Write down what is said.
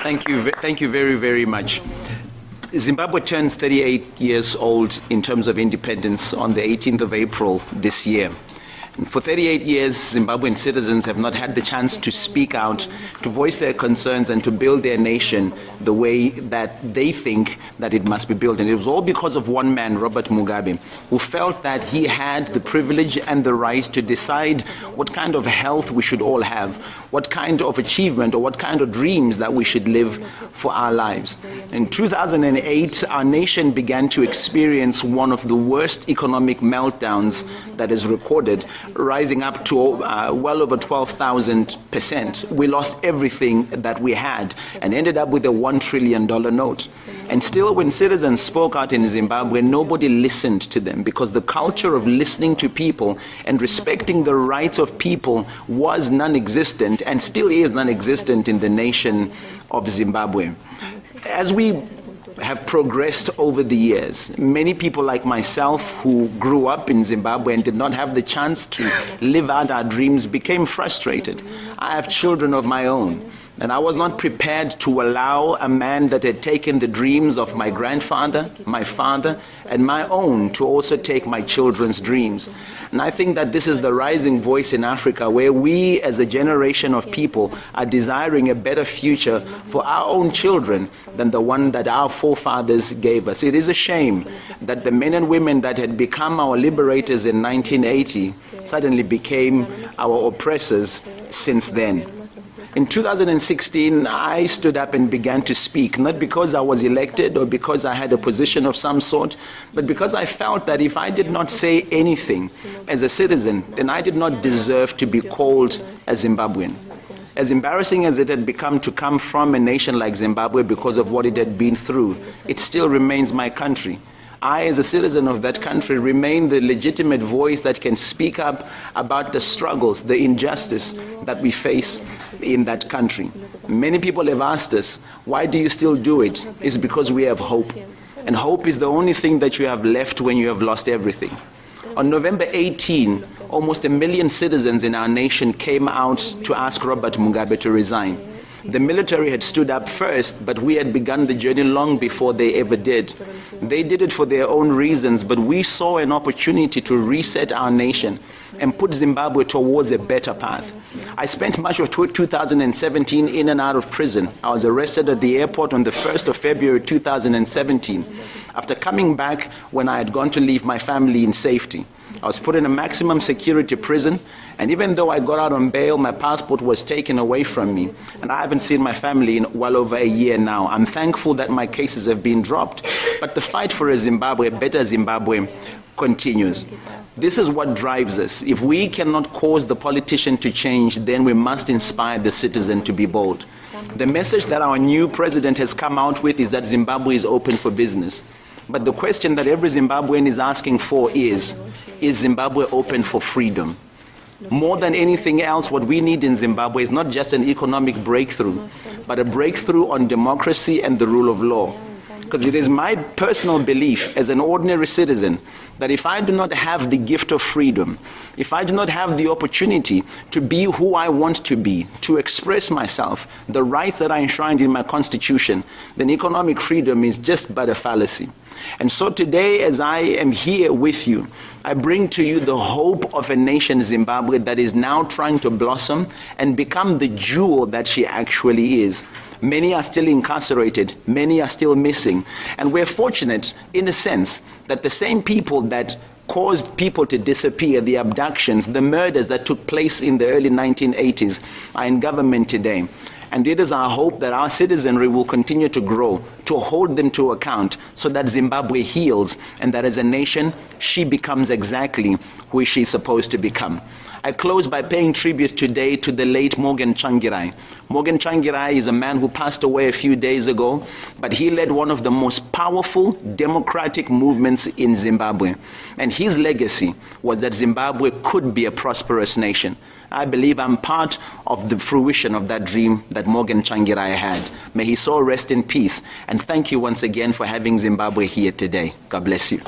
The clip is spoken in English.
Thank you very, very much. Zimbabwe turns 38 years old in terms of independence on the 18th of April this year. For 38 years, Zimbabwean citizens have not had the chance to speak out, to voice their concerns, and to build their nation the way that they think that it must be built. And it was all because of one man, Robert Mugabe, who felt that he had the privilege and the right to decide what kind of health we should all have, what kind of achievement or what kind of dreams that we should live for our lives. In 2008, our nation began to experience one of the worst economic meltdowns that is recorded, rising up to well over 12,000%. We lost everything that we had and ended up with a $1 trillion note. And still, when citizens spoke out in Zimbabwe, nobody listened to them, because the culture of listening to people and respecting the rights of people was non-existent and still is non-existent in the nation of Zimbabwe. As we have progressed over the years, many people like myself who grew up in Zimbabwe and did not have the chance to live out our dreams became frustrated. I have children of my own, and I was not prepared to allow a man that had taken the dreams of my grandfather, my father, and my own to also take my children's dreams. And I think that this is the rising voice in Africa, where we as a generation of people are desiring a better future for our own children than the one that our forefathers gave us. It is a shame that the men and women that had become our liberators in 1980 suddenly became our oppressors since then. In 2016, I stood up and began to speak, not because I was elected or because I had a position of some sort, but because I felt that if I did not say anything as a citizen, then I did not deserve to be called a Zimbabwean. As embarrassing as it had become to come from a nation like Zimbabwe because of what it had been through, it still remains my country. I, as a citizen of that country, remain the legitimate voice that can speak up about the struggles, the injustice that we face in that country. Many people have asked us, why do you still do it? It's because we have hope. And hope is the only thing that you have left when you have lost everything. On November 18, almost 1 million citizens in our nation came out to ask Robert Mugabe to resign. The military had stood up first, but we had begun the journey long before they ever did. They did it for their own reasons, but we saw an opportunity to reset our nation and put Zimbabwe towards a better path. I spent much of 2017 in and out of prison. I was arrested at the airport on the 1st of February 2017. After coming back when I had gone to leave my family in safety, I was put in a maximum security prison, and even though I got out on bail, my passport was taken away from me, and I haven't seen my family in well over a year now. I'm thankful that my cases have been dropped, but the fight for a Zimbabwe, a better Zimbabwe, continues. This is what drives us. If we cannot cause the politician to change, then we must inspire the citizen to be bold. The message that our new president has come out with is that Zimbabwe is open for business. But the question that every Zimbabwean is asking for is Zimbabwe open for freedom? More than anything else, what we need in Zimbabwe is not just an economic breakthrough, but a breakthrough on democracy and the rule of law. Because it is my personal belief as an ordinary citizen that if I do not have the gift of freedom, if I do not have the opportunity to be who I want to be, to express myself, the rights that are enshrined in my constitution, then economic freedom is just but a fallacy. And so today, as I am here with you, I bring to you the hope of a nation, Zimbabwe, that is now trying to blossom and become the jewel that she actually is. Many are still incarcerated, many are still missing, and we're fortunate, in a sense, that the same people that caused people to disappear, the abductions, the murders that took place in the early 1980s, are in government today. And it is our hope that our citizenry will continue to grow, to hold them to account, so that Zimbabwe heals, and that as a nation, she becomes exactly who she's supposed to become. I close by paying tribute today to the late Morgan Tsvangirai. Morgan Tsvangirai is a man who passed away a few days ago, but he led one of the most powerful democratic movements in Zimbabwe. And his legacy was that Zimbabwe could be a prosperous nation. I believe I'm part of the fruition of that dream that Morgan Tsvangirai had. May his soul rest in peace. And thank you once again for having Zimbabwe here today. God bless you.